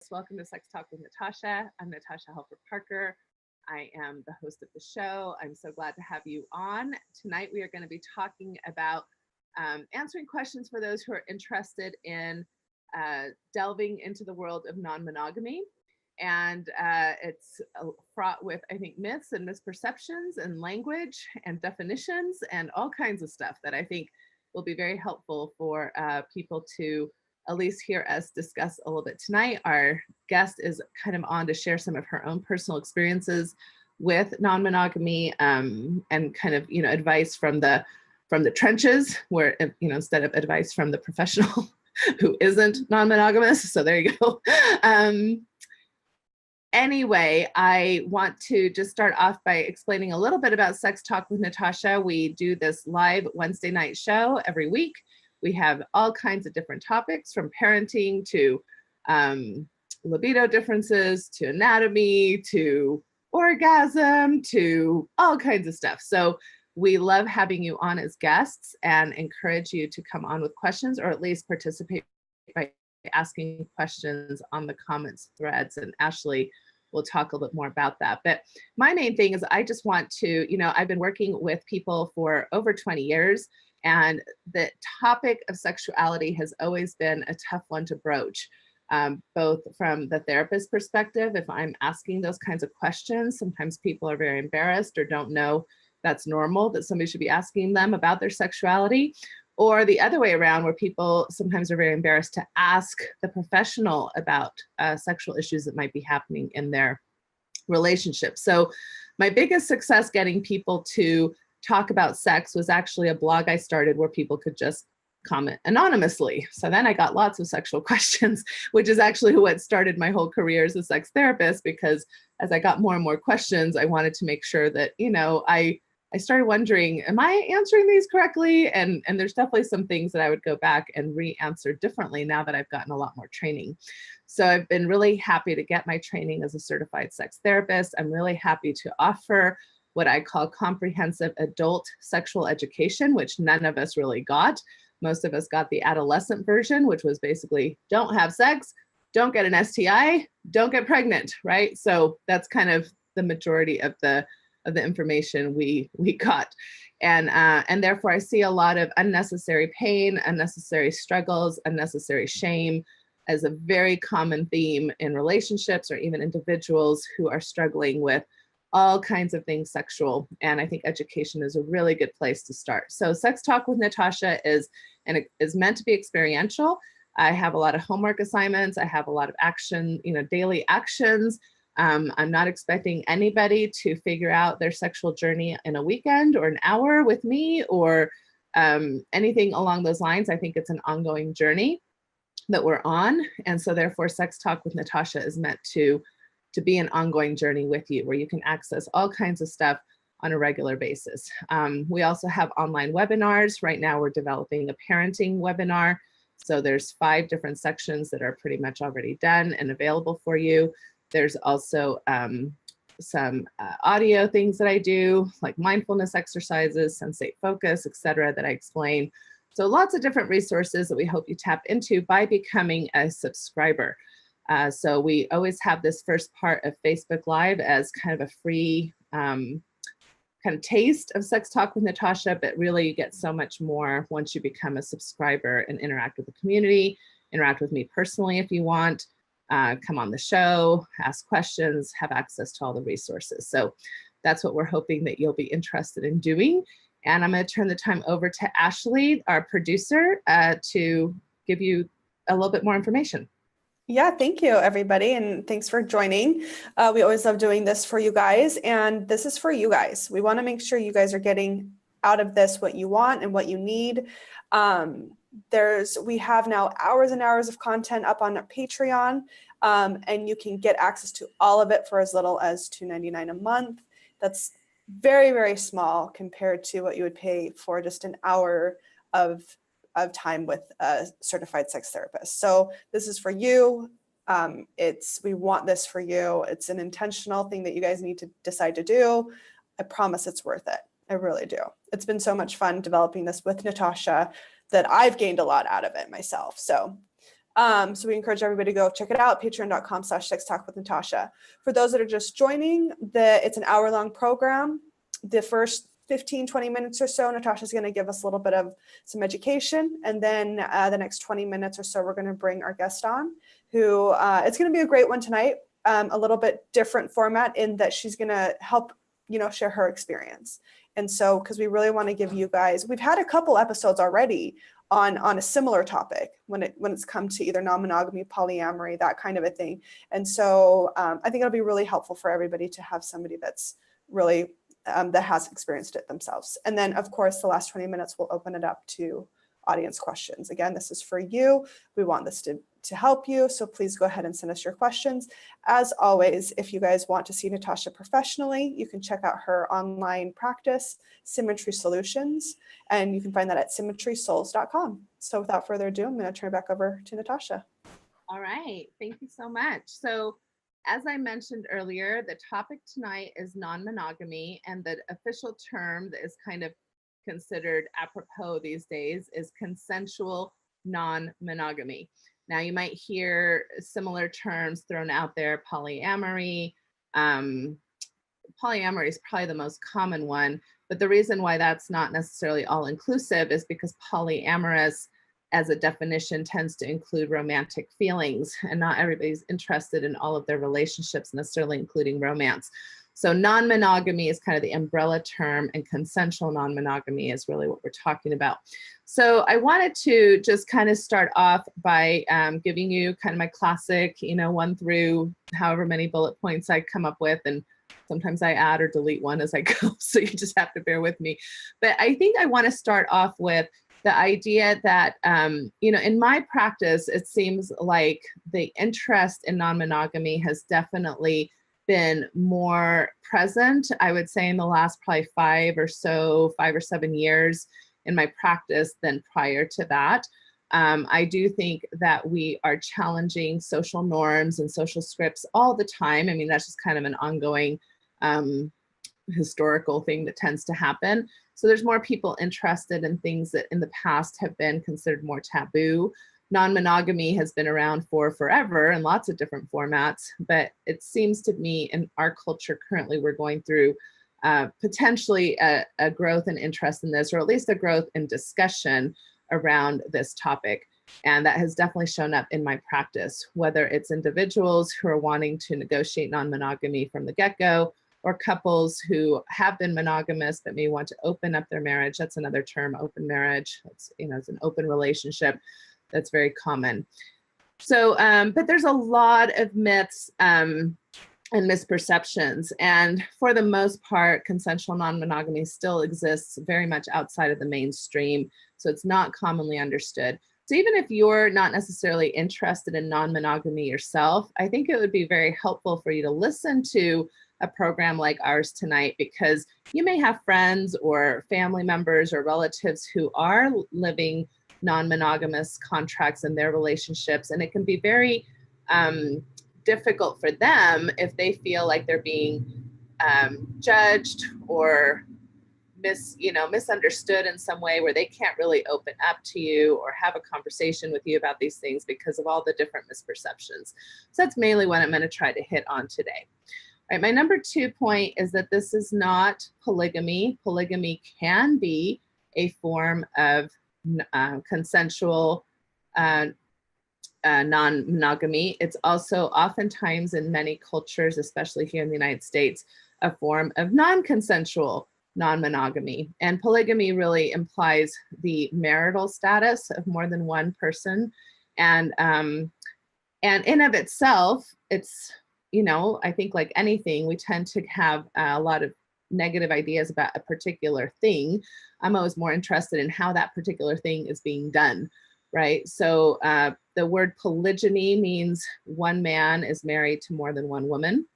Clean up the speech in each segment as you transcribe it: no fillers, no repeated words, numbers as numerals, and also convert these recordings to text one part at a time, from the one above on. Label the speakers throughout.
Speaker 1: folks. Welcome to Sex Talk with Natasha. I'm Natasha Helfer Parker. I am the host of the show. I'm so glad to have you on. Tonight, we are going to be talking about answering questions for those who are interested in delving into the world of non-monogamy. And it's fraught with, I think, myths and misperceptions and language and definitions and all kinds of stuff that I think will be very helpful for people to at least hear us discuss a little bit tonight. Our guest is kind of on to share some of her own personal experiences with non-monogamy and kind of, advice from the trenches, where, instead of advice from the professional who isn't non-monogamous. So there you go. Anyway, I want to just start off by explaining a little bit about Sex Talk with Natasha. We do this live Wednesday night show every week. We have all kinds of different topics, from parenting to libido differences, to anatomy, to orgasm, to all kinds of stuff. So we love having you on as guests and encourage you to come on with questions, or at least participate by asking questions on the comments threads. And Ashley will talk a little bit more about that. But my main thing is I just want to, I've been working with people for over 20 years. And the topic of sexuality has always been a tough one to broach, both from the therapist perspective. If I'm asking those kinds of questions, sometimes people are very embarrassed or don't know that's normal, that somebody should be asking them about their sexuality, or the other way around, where people sometimes are very embarrassed to ask the professional about sexual issues that might be happening in their relationship. So my biggest success getting people to talk about sex was actually a blog I started where people could just comment anonymously. So then I got lots of sexual questions, which is actually what started my whole career as a sex therapist, because as I got more and more questions, I wanted to make sure that, I started wondering, am I answering these correctly? And there's definitely some things that I would go back and re-answer differently now that I've gotten a lot more training. So I've been really happy to get my training as a certified sex therapist. I'm really happy to offer what I call comprehensive adult sexual education, which none of us really got. Most of us got the adolescent version, which was basically don't have sex, don't get an STI, don't get pregnant, right? So that's kind of the majority of the information we got. And therefore I see a lot of unnecessary pain, unnecessary struggles, unnecessary shame as a very common theme in relationships, or even individuals who are struggling with all kinds of things sexual. And I think education is a really good place to start. So Sex Talk with Natasha is meant to be experiential. I have a lot of homework assignments. I have a lot of action, daily actions. I'm not expecting anybody to figure out their sexual journey in a weekend or an hour with me, or anything along those lines. I think it's an ongoing journey that we're on. And so therefore Sex Talk with Natasha is meant to be an ongoing journey with you, where you can access all kinds of stuff on a regular basis. We also have online webinars. Right now we're developing a parenting webinar. So there's 5 different sections that are pretty much already done and available for you. There's also some audio things that I do, like mindfulness exercises, sensate focus, etc., that I explain. So lots of different resources that we hope you tap into by becoming a subscriber. So we always have this first part of Facebook Live as kind of a free kind of taste of Sex Talk with Natasha, but really you get so much more once you become a subscriber and interact with the community, interact with me personally if you want, come on the show, ask questions, have access to all the resources. So that's what we're hoping that you'll be interested in doing. And I'm going to turn the time over to Ashley, our producer, to give you a little bit more information.
Speaker 2: Yeah, thank you, everybody, and thanks for joining. We always love doing this for you guys, and this is for you guys. We want to make sure you guys are getting out of this what you want and what you need. We have now hours and hours of content up on our Patreon, and you can get access to all of it for as little as $2.99 a month. That's very, very small compared to what you would pay for just an hour of time with a certified sex therapist. So this is for you. We want this for you. It's an intentional thing that you guys need to decide to do. I promise it's worth it. I really do. It's been so much fun developing this with Natasha that I've gained a lot out of it myself. So So we encourage everybody to go check it out, patreon.com/sextalkwithnatasha. For those that are just joining, it's an hour-long program. The first 15-20 minutes or so, Natasha's going to give us a little bit of some education, and then the next 20 minutes or so, we're going to bring our guest on, who it's going to be a great one tonight. A little bit different format in that she's going to help, share her experience. And so, because we really want to give you guys, we've had a couple episodes already on a similar topic when it's come to either non-monogamy, polyamory, that kind of a thing. And so I think it'll be really helpful for everybody to have somebody that's really that has experienced it themselves. And then, of course, the last 20 minutes, we'll open it up to audience questions. Again, this is for you. We want this to help you. So please go ahead and send us your questions. As always, if you guys want to see Natasha professionally, you can check out her online practice, Symmetry Solutions, and you can find that at symmetrysouls.com. So without further ado, I'm going to turn it back over to Natasha.
Speaker 1: All right. Thank you so much. So as I mentioned earlier, the topic tonight is non-monogamy, and the official term that is kind of considered apropos these days is consensual non-monogamy. Now, you might hear similar terms thrown out there, polyamory. Polyamory is probably the most common one, but the reason why that's not necessarily all-inclusive is because polyamorous, as a definition, tends to include romantic feelings, and not everybody's interested in all of their relationships, necessarily including romance. So non-monogamy is kind of the umbrella term, and consensual non-monogamy is really what we're talking about. So I wanted to just kind of start off by giving you kind of my classic, 1 through however many bullet points I come up with, and sometimes I add or delete one as I go, so you just have to bear with me. But I think I want to start off with the idea that, in my practice, it seems like the interest in non-monogamy has definitely been more present, I would say, in the last probably 5 or 7 years in my practice than prior to that. I do think that we are challenging social norms and social scripts all the time. I mean, that's just kind of an ongoing historical thing that tends to happen. So there's more people interested in things that in the past have been considered more taboo. Non-monogamy has been around for forever in lots of different formats, but it seems to me in our culture currently we're going through potentially a growth and interest in this, or at least a growth in discussion around this topic. And that has definitely shown up in my practice, whether it's individuals who are wanting to negotiate non-monogamy from the get-go, or couples who have been monogamous but may want to open up their marriage. That's another term, open marriage. It's, it's an open relationship. That's very common. So, but there's a lot of myths and misperceptions. And for the most part, consensual non-monogamy still exists very much outside of the mainstream. So it's not commonly understood. So even if you're not necessarily interested in non-monogamy yourself, I think it would be very helpful for you to listen to a program like ours tonight, because you may have friends or family members or relatives who are living non-monogamous contracts in their relationships, and it can be very difficult for them if they feel like they're being judged or misunderstood in some way, where they can't really open up to you or have a conversation with you about these things because of all the different misperceptions. So that's mainly what I'm going to try to hit on today. All right, my number 2 point is that this is not polygamy. Polygamy can be a form of consensual non-monogamy. It's also oftentimes in many cultures, especially here in the United States, a form of non-consensual non-monogamy. And polygamy really implies the marital status of more than one person. And in of itself, it's, I think like anything, we tend to have a lot of negative ideas about a particular thing. I'm always more interested in how that particular thing is being done, right? So the word polygyny means one man is married to more than one woman.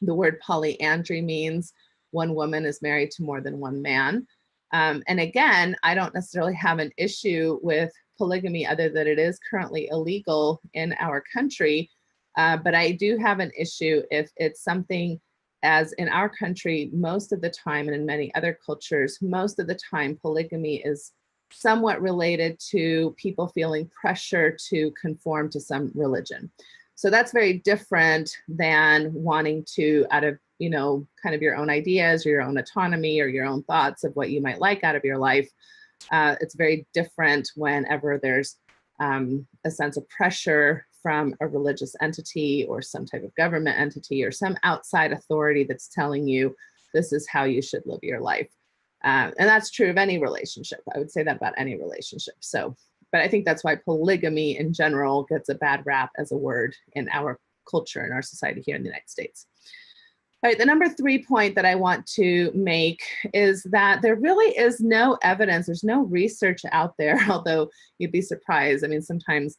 Speaker 1: The word polyandry means one woman is married to more than one man. And again, I don't necessarily have an issue with polygamy other than it is currently illegal in our country. But I do have an issue if it's something, as in our country, most of the time, and in many other cultures, most of the time polygamy is somewhat related to people feeling pressure to conform to some religion. So that's very different than wanting to, out of, you know, kind of your own ideas or your own autonomy or your own thoughts of what you might like out of your life. It's very different whenever there's a sense of pressure from a religious entity or some type of government entity or some outside authority that's telling you this is how you should live your life. And that's true of any relationship. I would say that about any relationship. So, but I think that's why polygamy in general gets a bad rap as a word in our culture, in our society here in the United States. All right, the number 3 point that I want to make is that there really is no evidence, there's no research out there, although you'd be surprised. I mean, sometimes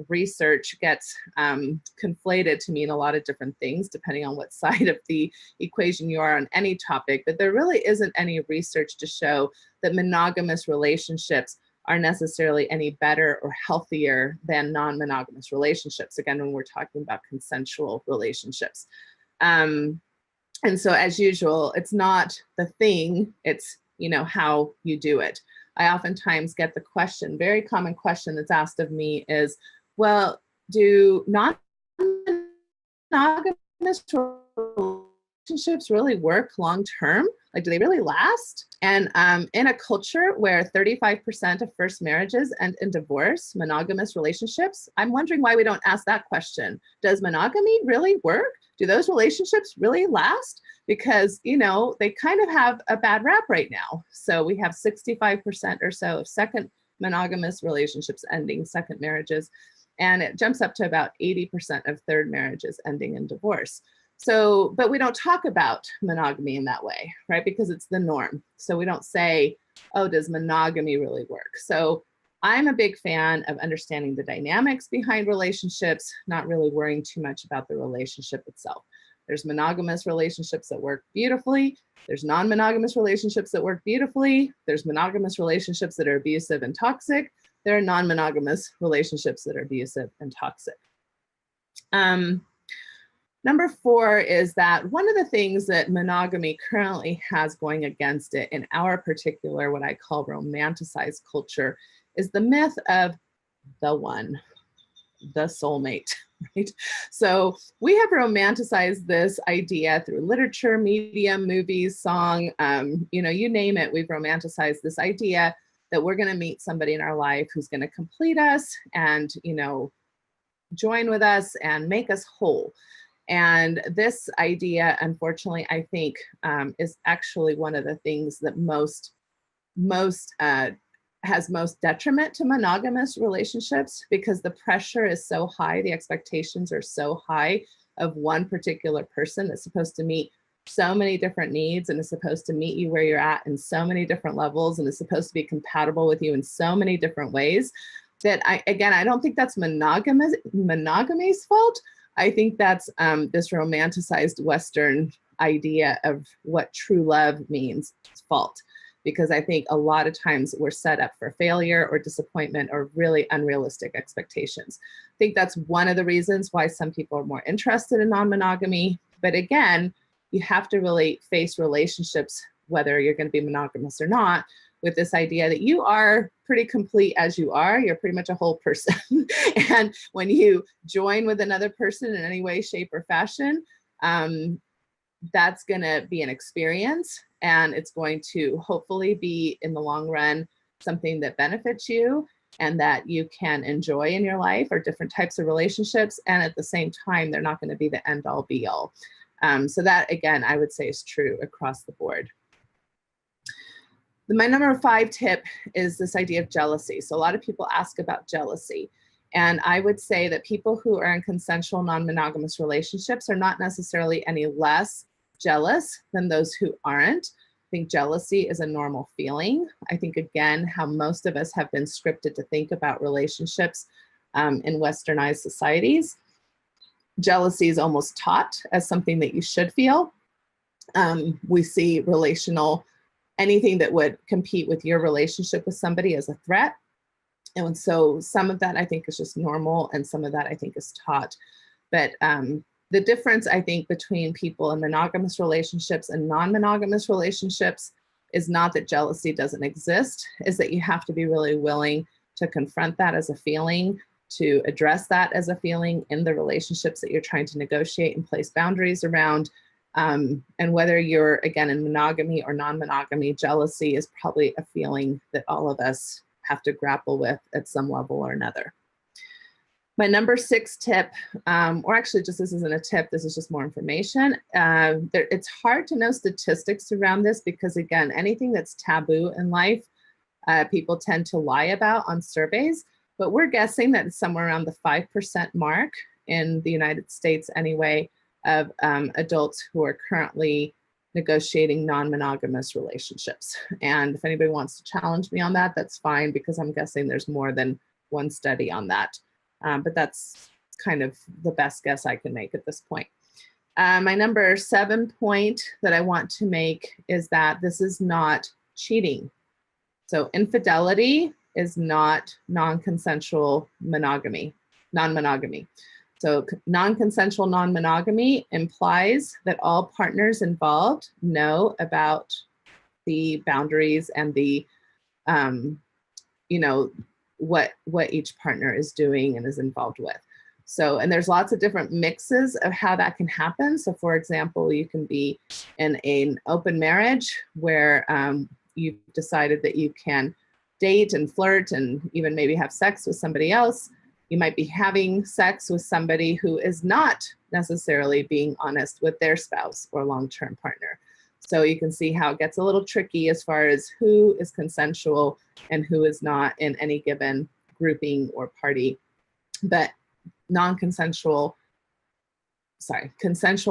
Speaker 1: research gets conflated to mean a lot of different things depending on what side of the equation you are on any topic, but there really isn't any research to show that monogamous relationships are necessarily any better or healthier than non-monogamous relationships, again, when we're talking about consensual relationships. And so as usual, it's not the thing, it's, you know, how you do it. I oftentimes get the question, very common question that's asked of me is, well, do non-monogamous relationships really work long-term? Like, do they really last? And in a culture where 35% of first marriages end in divorce, monogamous relationships, I'm wondering why we don't ask that question. Does monogamy really work? Do those relationships really last? Because, you know, they kind of have a bad rap right now. So we have 65% or so of second monogamous relationships ending, second marriages, and it jumps up to about 80% of third marriages ending in divorce. So, but we don't talk about monogamy in that way, right? Because it's the norm. So we don't say, oh, does monogamy really work? So I'm a big fan of understanding the dynamics behind relationships, not really worrying too much about the relationship itself. There's monogamous relationships that work beautifully. There's non-monogamous relationships that work beautifully. There's monogamous relationships that are abusive and toxic. There are non-monogamous relationships that are abusive and toxic. Number 4 is that one of the things that monogamy currently has going against it in our particular, what I call romanticized culture, is the myth of the one, the soulmate, right? So we have romanticized this idea through literature, media, movies, song, you know, you name it, we've romanticized this idea that we're going to meet somebody in our life who's going to complete us and, you know, join with us and make us whole. And this idea, unfortunately, I think is actually one of the things that has most detriment to monogamous relationships, because the pressure is so high, the expectations are so high of one particular person that's supposed to meet so many different needs and is supposed to meet you where you're at in so many different levels and is supposed to be compatible with you in so many different ways that I don't think that's monogamy's fault. I think that's this romanticized Western idea of what true love means fault. Because I think a lot of times we're set up for failure or disappointment or really unrealistic expectations. I think that's one of the reasons why some people are more interested in non-monogamy. But again, you have to really face relationships, whether you're going to be monogamous or not, with this idea that you are pretty complete as you are. You're pretty much a whole person. And when you join with another person in any way, shape, or fashion, that's going to be an experience, and it's going to hopefully be in the long run something that benefits you and that you can enjoy in your life, or different types of relationships. And at the same time, they're not going to be the end all be all. So that, again, I would say is true across the board. My number 5 tip is this idea of jealousy. So a lot of people ask about jealousy. And I would say that people who are in consensual non-monogamous relationships are not necessarily any less jealous than those who aren't. I think jealousy is a normal feeling. I think, again, how most of us have been scripted to think about relationships in westernized societies. Jealousy is almost taught as something that you should feel. We see anything that would compete with your relationship with somebody as a threat. And so some of that I think is just normal, and some of that I think is taught. But the difference I think between people in monogamous relationships and non-monogamous relationships is not that jealousy doesn't exist, is that you have to be really willing to confront that as a feeling, to address that as a feeling in the relationships that you're trying to negotiate and place boundaries around. And whether you're, again, in monogamy or non-monogamy, jealousy is probably a feeling that all of us have to grapple with at some level or another. My number 6 tip, or actually just this isn't a tip, this is just more information. It's hard to know statistics around this because, again, anything that's taboo in life, people tend to lie about on surveys, but we're guessing that it's somewhere around the 5% mark in the United States anyway, of adults who are currently negotiating non-monogamous relationships. And if anybody wants to challenge me on that, that's fine, because I'm guessing there's more than one study on that. But that's kind of the best guess I can make at this point. My number 7 point that I want to make is that this is not cheating. So infidelity is not non-consensual monogamy, non-monogamy. So non-consensual non-monogamy implies that all partners involved know about the boundaries and the, you know, what each partner is doing and is involved with. So, and there's lots of different mixes of how that can happen. So for example, you can be in an open marriage where you've decided that you can date and flirt and even maybe have sex with somebody else. You might be having sex with somebody who is not necessarily being honest with their spouse or long-term partner. So you can see how it gets a little tricky as far as who is consensual and who is not in any given grouping or party. But consensual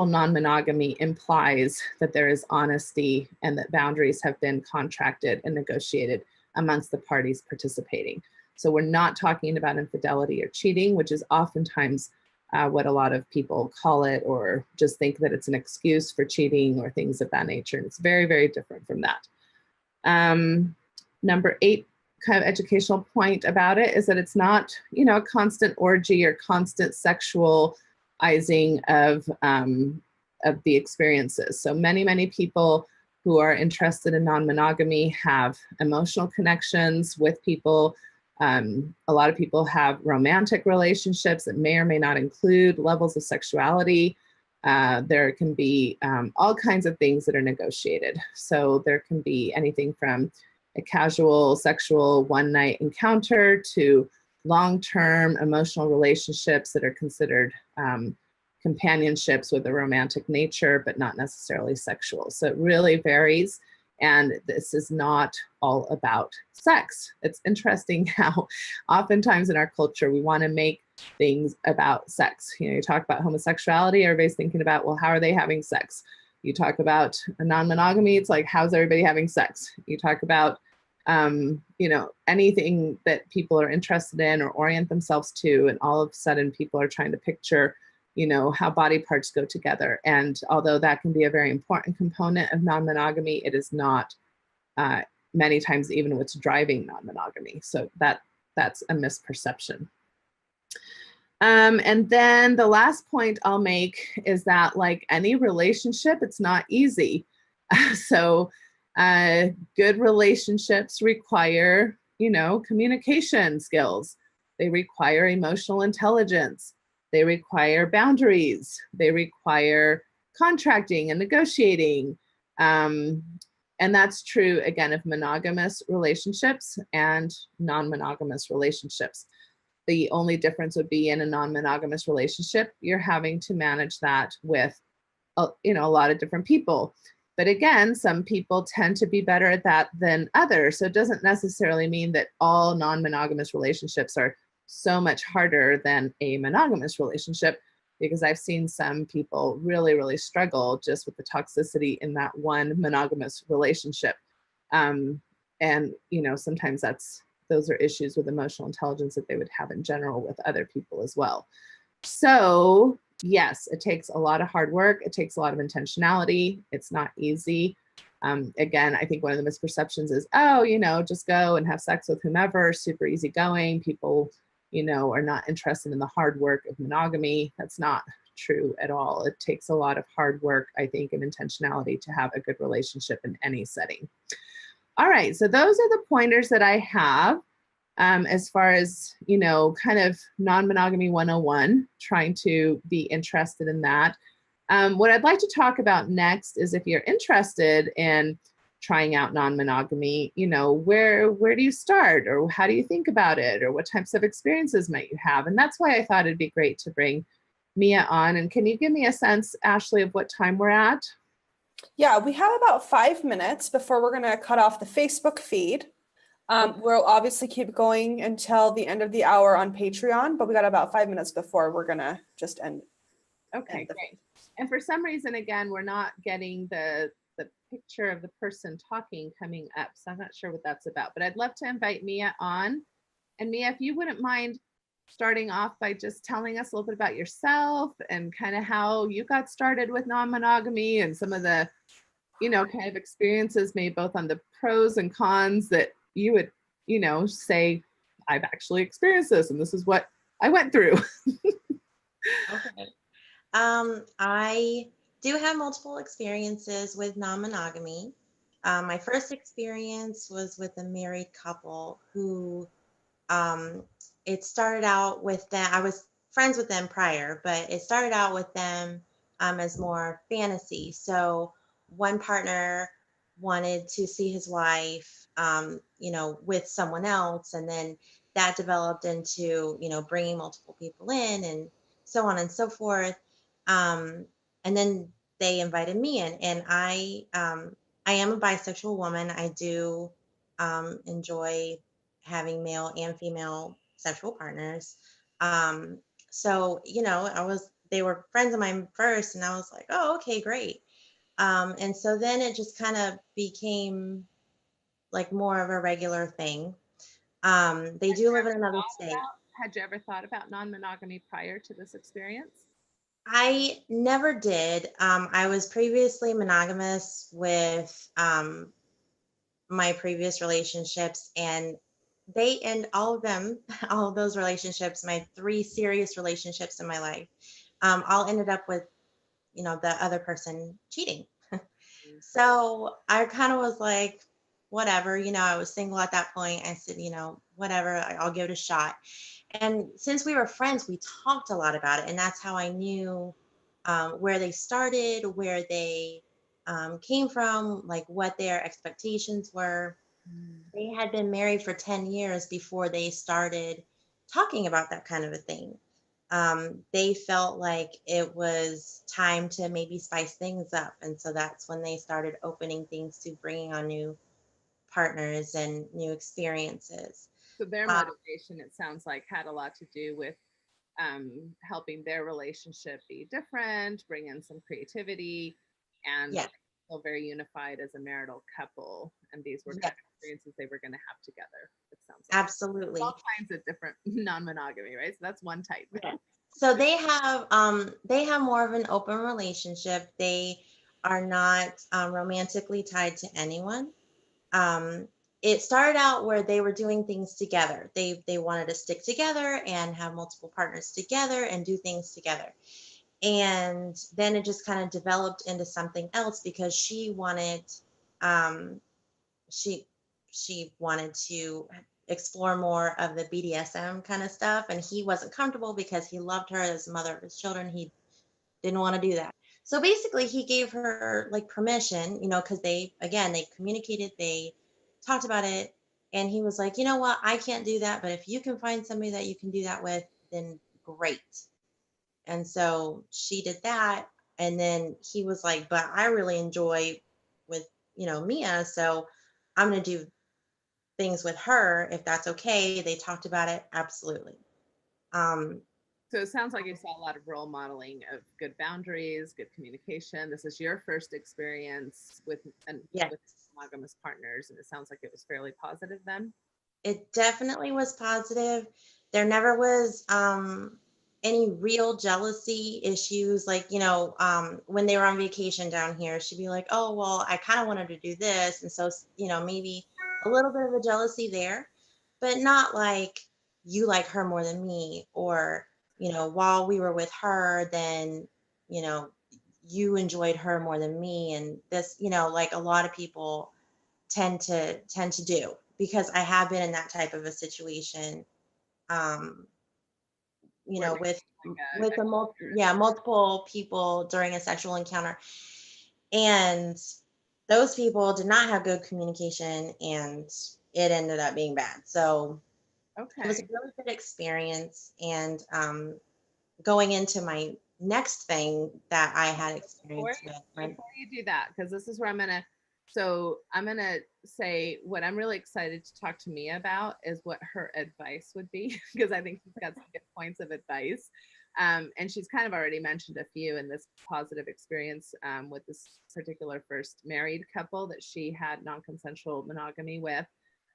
Speaker 1: non-monogamy implies that there is honesty and that boundaries have been contracted and negotiated amongst the parties participating. So we're not talking about infidelity or cheating, which is oftentimes what a lot of people call it, or just think that it's an excuse for cheating or things of that nature. And it's very, very different from that. Number 8 kind of educational point about it is that it's not, you know, a constant orgy or constant sexualizing of the experiences. So many people who are interested in non-monogamy have emotional connections with people. A lot of people have romantic relationships that may or may not include levels of sexuality. There can be all kinds of things that are negotiated. So there can be anything from a casual sexual one-night encounter to long-term emotional relationships that are considered companionships with a romantic nature, but not necessarily sexual. So it really varies. And this is not all about sex. It's interesting how oftentimes in our culture, we want to make things about sex. You know, you talk about homosexuality, everybody's thinking about, well, how are they having sex? You talk about a non-monogamy, it's like, how's everybody having sex? You talk about, you know, anything that people are interested in or orient themselves to, and all of a sudden people are trying to picture, you know, how body parts go together. And although that can be a very important component of non-monogamy, it is not many times even what's driving non-monogamy. So that's a misperception. And then the last point I'll make is that, like any relationship, it's not easy. So good relationships require, you know, communication skills. They require emotional intelligence. They require boundaries. They require contracting and negotiating. And that's true, again, of monogamous relationships and non-monogamous relationships. The only difference would be in a non-monogamous relationship, you're having to manage that with, you know, a lot of different people. But again, some people tend to be better at that than others. So it doesn't necessarily mean that all non-monogamous relationships are so much harder than a monogamous relationship, because I've seen some people really struggle just with the toxicity in that one monogamous relationship. And, you know, sometimes those are issues with emotional intelligence that they would have in general with other people as well. So yes, it takes a lot of hard work. It takes a lot of intentionality. It's not easy. Again, I think one of the misperceptions is, oh, you know, just go and have sex with whomever, super easygoing. People, you know, are not interested in the hard work of monogamy. That's not true at all. It takes a lot of hard work, I think, and intentionality to have a good relationship in any setting. All right, so those are the pointers that I have as far as, you know, kind of non-monogamy 101, trying to be interested in that. What I'd like to talk about next is if you're interested in trying out non-monogamy, you know, where do you start, or how do you think about it, or what types of experiences might you have? And that's why I thought it'd be great to bring Mia on. And can you give me a sense, Ashley, of what time we're at?
Speaker 2: Yeah, we have about 5 minutes before we're going to cut off the Facebook feed. We'll obviously keep going until the end of the hour on Patreon, but we got about 5 minutes before we're going to just end.
Speaker 1: Okay, great. And for some reason, again, we're not getting the picture of the person talking coming up. So I'm not sure what that's about, but I'd love to invite Mia on. And Mia, if you wouldn't mind starting off by just telling us a little bit about yourself and kind of how you got started with non-monogamy and some of the, you know, kind of experiences made both on the pros and cons that you would, you know, say, I've actually experienced this and this is what I went through.
Speaker 3: Okay. I do have multiple experiences with non-monogamy. My first experience was with a married couple who um, it started out with them. I was friends with them prior, but it started out with them as more fantasy. So one partner wanted to see his wife, with someone else, and then that developed into, bringing multiple people in, and so on and so forth. Um, and then they invited me in, and I am a bisexual woman. I do enjoy having male and female sexual partners. Um, so, they were friends of mine first, and I was like, oh, okay, great. And so then it just kind of became like more of a regular thing. They do live in another state.
Speaker 1: Had you ever thought about non-monogamy prior to this experience?
Speaker 3: I never did. I was previously monogamous with my previous relationships, and they end all of them, all of those relationships, my three serious relationships in my life, all ended up with, the other person cheating. So I kind of was like, whatever, I was single at that point. I said, whatever, I'll give it a shot. And since we were friends, we talked a lot about it. And that's how I knew where they started, where they came from, like what their expectations were. They had been married for 10 years before they started talking about that kind of a thing. They felt like it was time to maybe spice things up. And so that's when they started opening things to bringing on new partners and new experiences.
Speaker 1: So their
Speaker 3: Um,
Speaker 1: motivation, it sounds like, had a lot to do with helping their relationship be different, bring in some creativity, and
Speaker 3: yeah,
Speaker 1: feel very unified as a marital couple. And these were kind
Speaker 3: yeah,
Speaker 1: of experiences they were going to have together. It sounds like all
Speaker 3: absolutely.
Speaker 1: kinds of different non-monogamy, right? So that's one type.
Speaker 3: Yeah. So they have more of an open relationship. They are not romantically tied to anyone. Um, it started out where they were doing things together. They wanted to stick together and have multiple partners together and do things together. And then it just kind of developed into something else because um, she she wanted to explore more of the BDSM kind of stuff, and he wasn't comfortable because he loved her as the mother of his children. He didn't want to do that. So basically, he gave her like permission, because they communicated, they talked about it, and he was like, you know what, I can't do that, but if you can find somebody that you can do that with, then great. And so she did that, and then he was like, but I really enjoy with Mia, so I'm gonna do things with her if that's okay. They talked about it, absolutely. Um,
Speaker 1: So it sounds like you saw a lot of role modeling of good boundaries, good communication. This is your first experience with
Speaker 3: yes.
Speaker 1: monogamous partners, and it sounds like it was fairly positive then.
Speaker 3: It definitely was positive. There never was any real jealousy issues. Like, when they were on vacation down here, she'd be like, oh, well, I kind of wanted to do this. And so, maybe a little bit of a jealousy there, but not like you like her more than me, or, while we were with her, then, you know, you enjoyed her more than me. And this, like a lot of people tend to do, because I have been in that type of a situation, you know, with multiple people during a sexual encounter, and those people did not have good communication, and it ended up being bad. So it was a
Speaker 1: Okay.
Speaker 3: really good experience. And going into my next thing that I had
Speaker 1: Before
Speaker 3: experience
Speaker 1: you,
Speaker 3: with,
Speaker 1: before you do that, because this is where I'm gonna say what I'm really excited to talk to Mia about is what her advice would be, because I think she's got some good points of advice. And she's kind of already mentioned a few in this positive experience with this particular first married couple that she had non-consensual monogamy with.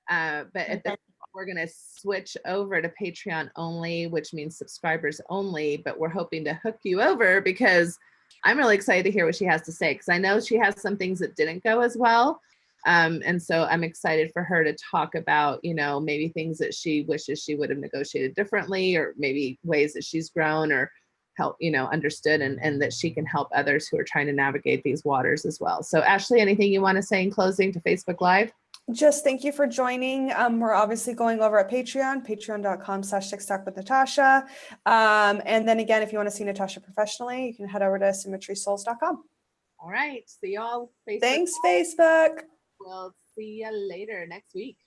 Speaker 1: But at this point, we're going to switch over to Patreon only, which means subscribers only. But we're hoping to hook you over because I'm really excited to hear what she has to say, because I know she has some things that didn't go as well. And so I'm excited for her to talk about, you know, maybe things that she wishes she would have negotiated differently, or maybe ways that she's grown or help, you know, understood, and that she can help others who are trying to navigate these waters as well. So Ashley, anything you want to say in closing to Facebook Live?
Speaker 2: Just thank you for joining. We're obviously going over at Patreon, patreon.com/sextalk with Natasha. And then again, if you want to see Natasha professionally, you can head over to symmetry-souls.com.
Speaker 1: All right. See y'all. Facebook.
Speaker 2: Thanks, Facebook.
Speaker 1: We'll see you later next week.